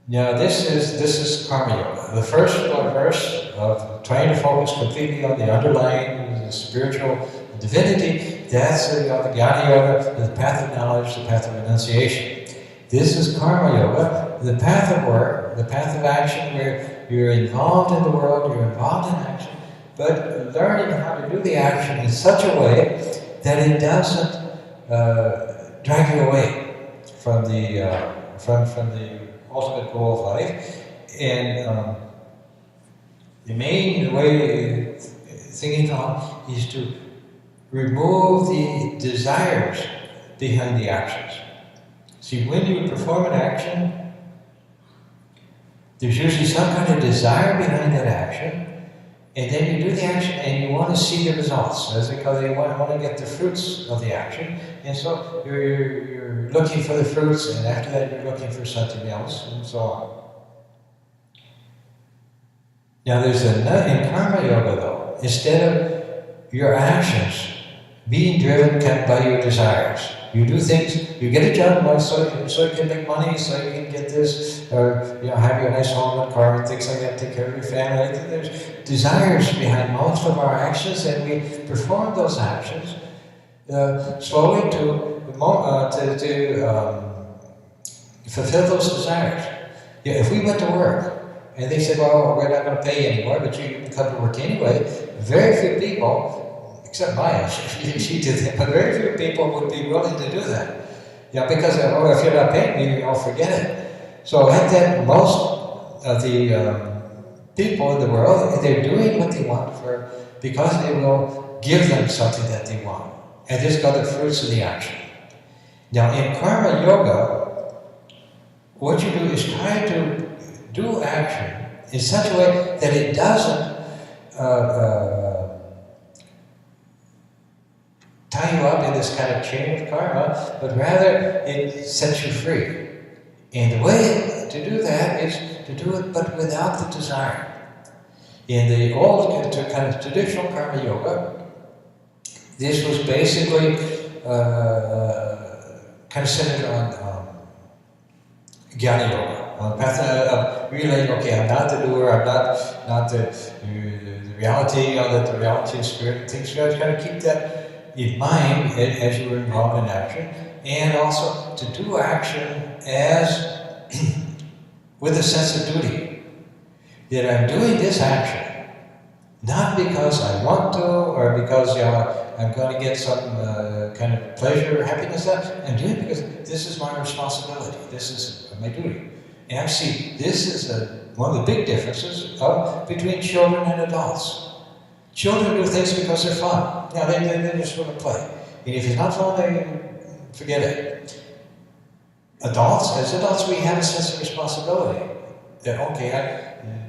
Now this is Karma Yoga. The first verse of trying to focus completely on the underlying spiritual divinity, that's the Jnana Yoga, the path of knowledge, the path of renunciation. This is Karma Yoga, the path of work, the path of action, where you're involved in the world, you're involved in action, but learning how to do the action in such a way that it doesn't drag you away from the ultimate goal of life. And the main way thinking on is to remove the desires behind the actions. See, when you perform an action, there's usually some kind of desire behind that action, and then you do the action and you want to see the results. As they call it, you want to get the fruits of the action, and so you're looking for the fruits, and after that you're looking for something else, and so on. Now there's in Karma Yoga though, instead of your actions being driven by your desires, you do things, you get a job so you can make money, so you can get this, or have your nice home and car and things like that, take care of your family. There's desires behind most of our actions, and we perform those actions slowly to fulfill those desires. If we went to work and they said, well, we're not going to pay you anymore, but you can come to work anyway, very few people, except Maya, she did that, but very few people would be willing to do that. Because, if you're not paying me, I'll forget it. So like that, most of the people in the world, they're doing what they want because they will give them something that they want. And this got the fruits of the action. Now in Karma Yoga, what you do is try to do action in such a way that it doesn't tie you up in this kind of chain of karma, but rather it sets you free. And the way to do that is to do it but without the desire. In the old kind of traditional Karma Yoga, this was basically kind of centered on Jnana Yoga, on the path of realizing, okay, I'm not the doer, I'm not the reality, the reality of spirit and things. You guys got to keep that in mind as you were involved in action, and also to do action as with a sense of duty. That I'm doing this action not because I want to, or because I'm going to get some kind of pleasure or happiness. I'm doing it because this is my responsibility. This is my duty. And see, this is one of the big differences between children and adults. Children do things because they're fun. They just want to play. And if it's not fun, they forget it. as adults, we have a sense of responsibility. That, okay,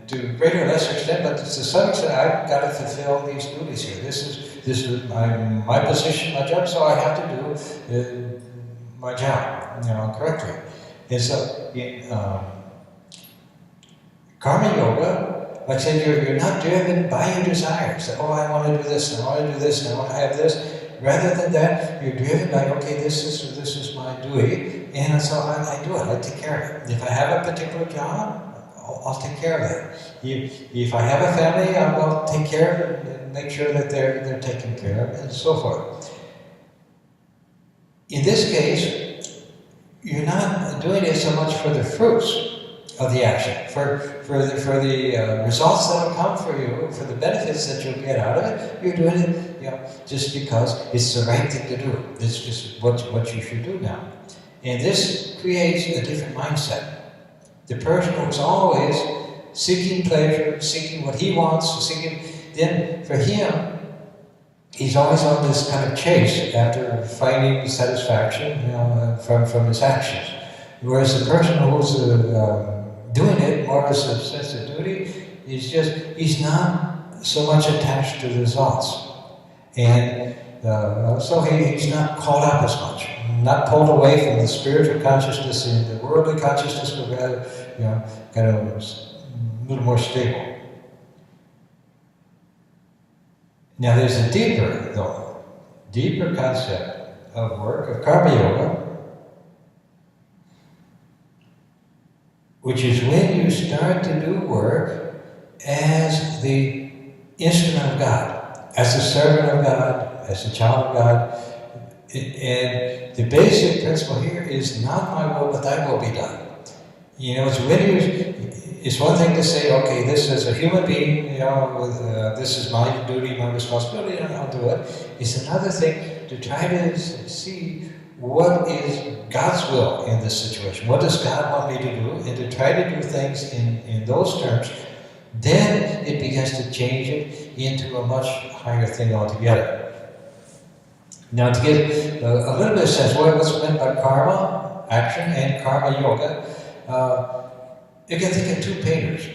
to a greater or lesser extent, but to some extent, I've got to fulfill these duties here. This is my position, my job, so I have to do my job, correctly. And so, karma yoga, like I said, you're not driven by your desires. That, oh, I want to do this, and I want to do this, and I want to have this. Rather than that, you're driven by, okay, this is my duty, and so I do it. I take care of it. If I have a particular job, I'll take care of that. If I have a family, I'll take care of it and make sure that they're taken care of, and so forth. In this case, you're not doing it so much for the fruits of the action, for the results that will come for you, for the benefits that you'll get out of it. You're doing it, just because it's the right thing to do. This is what you should do now, and this creates a different mindset. The person who's always seeking pleasure, seeking what he wants, then for him, he's always on this kind of chase after finding satisfaction, from his actions. Whereas the person who's doing it more as a sense of duty, he's not so much attached to the results. And so he's not caught up as much, not pulled away from the spiritual consciousness and the worldly consciousness, but rather, kind of a little more stable. Now there's a deeper concept of work, of karma yoga, which is when you start to do work as the instrument of God, as the servant of God, as a child of God. And the basic principle here is not my will, but thy will be done. It's one thing to say, okay, this is a human being, this is my duty, my responsibility, and I'll do it. It's another thing to try to see what is God's will in this situation. What does God want me to do? And to try to do things in those terms. Then it begins to change it into a much higher thing altogether. Now, to get a little bit of sense, what's meant by karma, action, and karma yoga, you can think of two painters.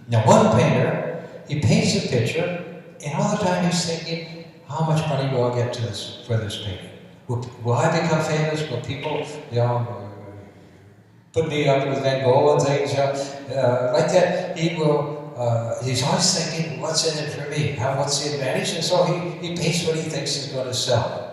Now, one painter, he paints a picture, and all the time he's thinking, how much money will I get for this painting? Will I become famous? Will people, put me up with Van Gogh and things, like that? He's always thinking, what's in it for me? What's the advantage? And so he paints what he thinks is going to sell.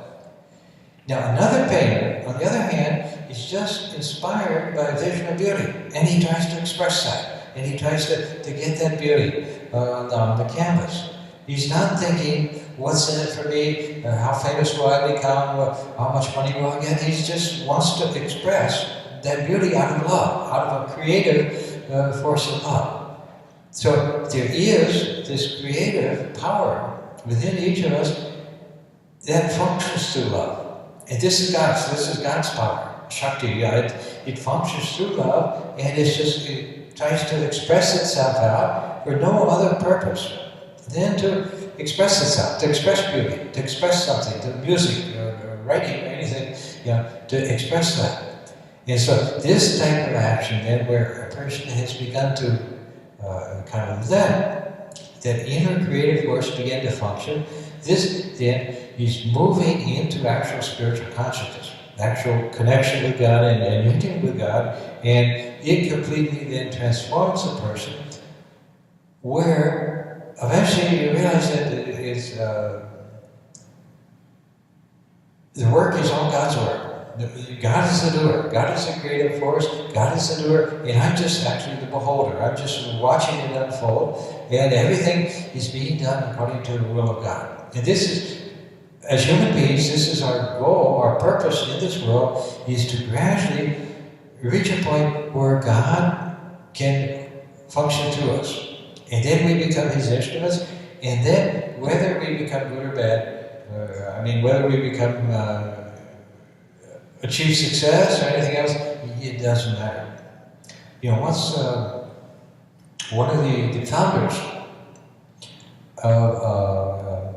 Now, another painter, on the other hand, is just inspired by a vision of beauty, and he tries to express that, and he tries to get that beauty on the canvas. He's not thinking, what's in it for me? How famous will I become? How much money will I get? He just wants to express that beauty out of love, out of a creative force of love. So there is this creative power within each of us that functions through love. And this is God's power, Shakti. It functions through love, and it tries to express itself out for no other purpose than to express itself, to express beauty, to express something, to music or writing or anything, to express that. And so this type of action then, where a person has begun to kind of let that inner creative force begin to function, this then is moving into actual spiritual consciousness, actual connection with God and union with God, and it completely then transforms a person where eventually you realize that the work is all God's work. God is the doer. God is the creative force. God is the doer, and I'm just actually the beholder. I'm just watching it unfold, and everything is being done according to the will of God. And this is, as human beings, this is our goal, our purpose in this world, is to gradually reach a point where God can function through us. And then we become His instruments, and then whether we become good or bad, whether we become achieve success or anything else, it doesn't matter. Once one of the founders of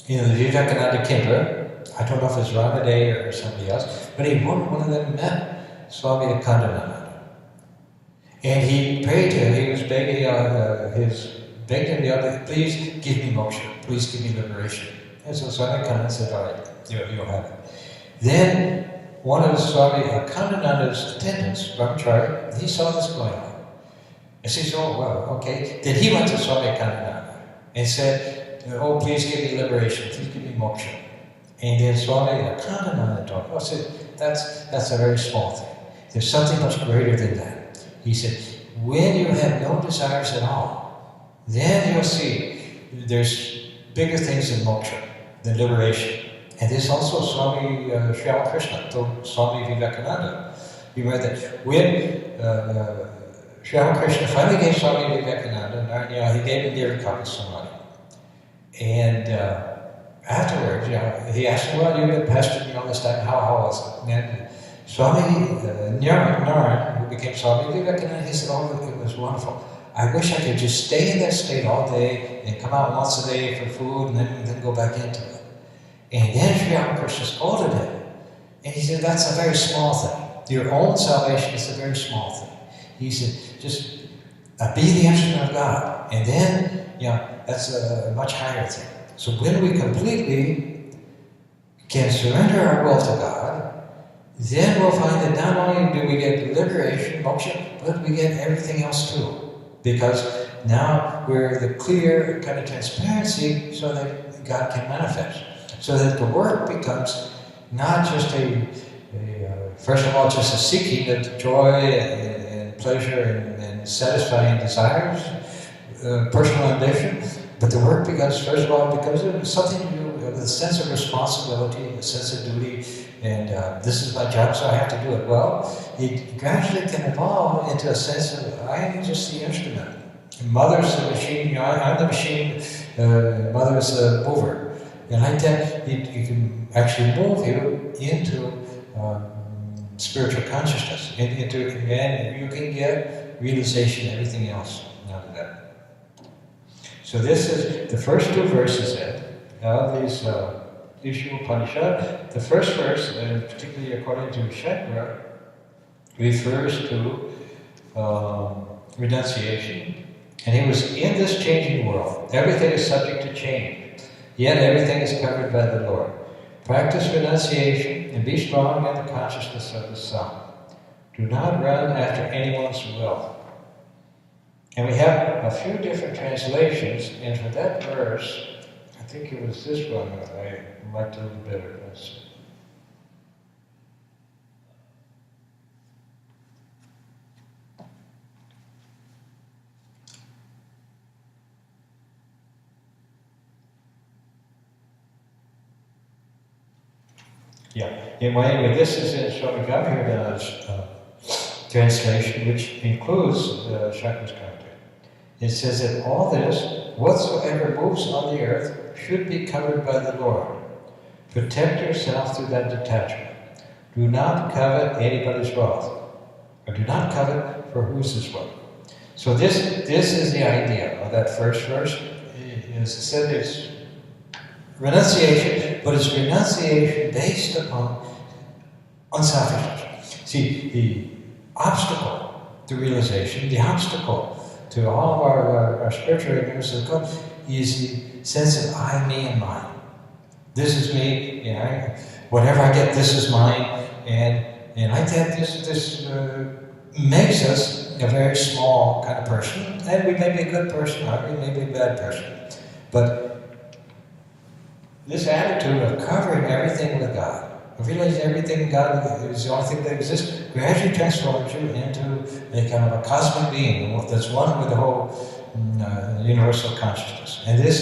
the Vivekananda Kimber, I don't know if it's Ramade or somebody else, but one of them met Swami Varadananda. And he prayed to him, he was begging begged him, please give me moksha, please give me liberation. And so Swami Varadananda said, all right, you'll have it. Then one of Swami Akhandananda's attendants, Brahmachari, he saw this going on. And says, oh, well, okay. Then he went to Swami Akhandananda and said, oh, please give me liberation, please give me moksha. And then Swami Akhandananda told him, said, that's a very small thing. There's something much greater than that. He said, when you have no desires at all, then you'll see there's bigger things than moksha, than liberation. And this also Swami Sri Krishna told Swami Vivekananda. He read that when Sri Krishna finally gave Swami Vivekananda, he gave him Nirvikapa Samadhi. And afterwards, he asked him, well, you've been pestered me all this time, how was it? And Swami Narayan, who became Swami Vivekananda, he said, oh, it was wonderful. I wish I could just stay in that state all day and come out once a day for food and then go back into it. And then Sri Ramakrishna scolded him. And he said, that's a very small thing. Your own salvation is a very small thing. He said, just be the instrument of God. And then, that's a much higher thing. So when we completely can surrender our will to God, then we'll find that not only do we get liberation, moksha, but we get everything else too. Because now we're the clear kind of transparency so that God can manifest. So that the work becomes not just first of all, just a seeking of joy and pleasure and satisfying desires, personal ambition, but the work becomes, first of all, because it was something to do with a sense of responsibility, a sense of duty, and this is my job, so I have to do it. Well, it gradually can evolve into a sense of, I am just the instrument. Mother's the machine, I'm the machine, mother's the mover. And like that, you can actually move you into spiritual consciousness, and you can get realization, everything else out of that. So this is the first two verses of these Isha Upanishad. The first verse, particularly according to Shankara, refers to renunciation. And he was in this changing world. Everything is subject to change. Yet everything is covered by the Lord. Practice renunciation and be strong in the consciousness of the Son. Do not run after anyone's will. And we have a few different translations, and for that verse, I think it was this one that I liked a little better. Anyway, this is in Swami Varadananda's translation, which includes Shankara's commentary. It says that all this, whatsoever moves on the earth, should be covered by the Lord. Protect yourself through that detachment. Do not covet anybody's wealth, or do not covet for whose is wealth. So this is the idea of that first verse. As I said, it's renunciation, but it's renunciation based upon unselfishness. See, the obstacle to realization, the obstacle to all of our spiritual ignorance of God is the sense of I, me, and mine. This is me, whatever I get, this is mine, and like that, this makes us a very small kind of person, and we may be a good person, or we may be a bad person, but this attitude of covering everything with God, of realizing everything God is the only thing that exists, gradually transforms you into a kind of a cosmic being that's one with the whole universal consciousness. And this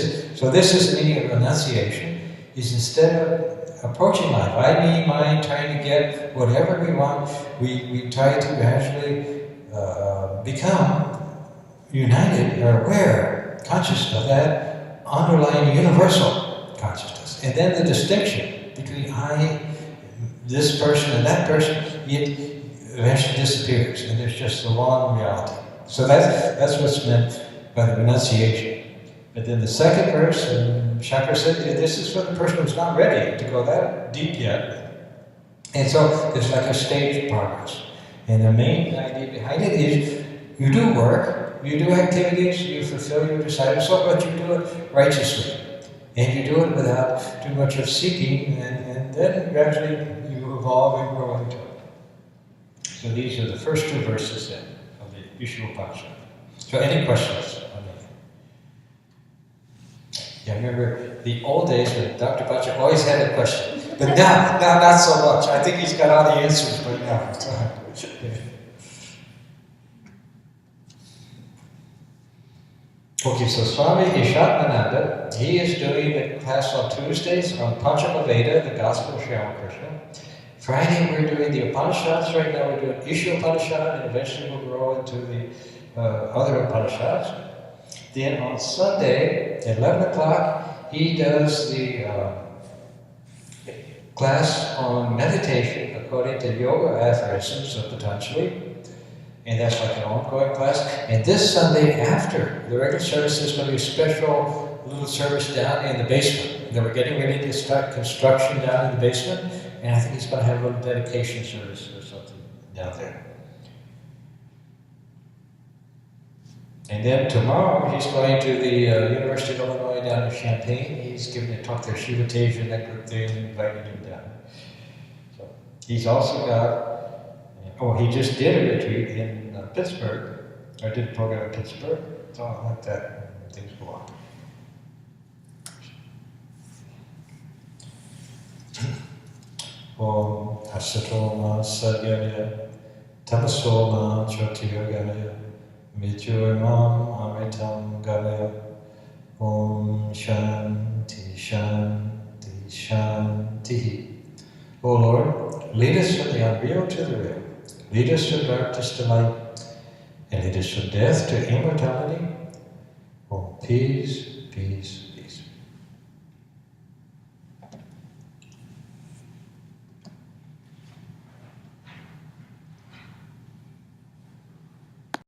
is the meaning of renunciation, is instead of approaching life, I, me, mine, trying to get whatever we want, we try to gradually become united or aware, conscious of that underlying universal consciousness. And then the distinction between I, this person, and that person, it eventually disappears, and there's just the one reality. So that's what's meant by the renunciation. But then the second verse, Shankara said, this is for the person who's not ready to go that deep yet. And so it's like a staged progress. And the main idea behind it is you do work, you do activities, you fulfill your desires, so but you do it righteously. And you do it without too much of seeking, and then gradually you evolve and grow into it. So these are the first two verses then of the Isha Upanishad. So any questions on that? Yeah, I remember the old days when Dr. Bhattacharya always had a question. But now not so much. I think he's got all the answers by now. Okay, so Swami Isha Upanishad, he is doing a class on Tuesdays on Panchamaveda, the Gospel of Sri Ramakrishna. Friday we're doing the Upanishads. Right now we're doing Isha Upanishad, and eventually we'll grow into the other Upanishads. Then on Sunday, at 11 o'clock, he does the class on meditation according to Yoga Aphorisms of Patanjali. And that's like an ongoing class. And this Sunday after the regular service, there's going to be a special little service down in the basement. Then we're getting ready to start construction down in the basement. And I think he's going to have a little dedication service or something down there. And then tomorrow he's going to the University of Illinois down in Champaign. He's giving a talk there, Shiva Teja, and that group there, and inviting him down. So he's also got, he just did a retreat in Pittsburgh, or did a program in Pittsburgh. So I like that when things go on. Om Asatoma Sadhyaya Tapasoma Jyotirgaya Mrityurmam Amritam Gaya. Om Shanti Shanti Shanti. O Lord, lead us from the unreal to the real. Lead us from darkness to light, and lead us from death to immortality. Om peace,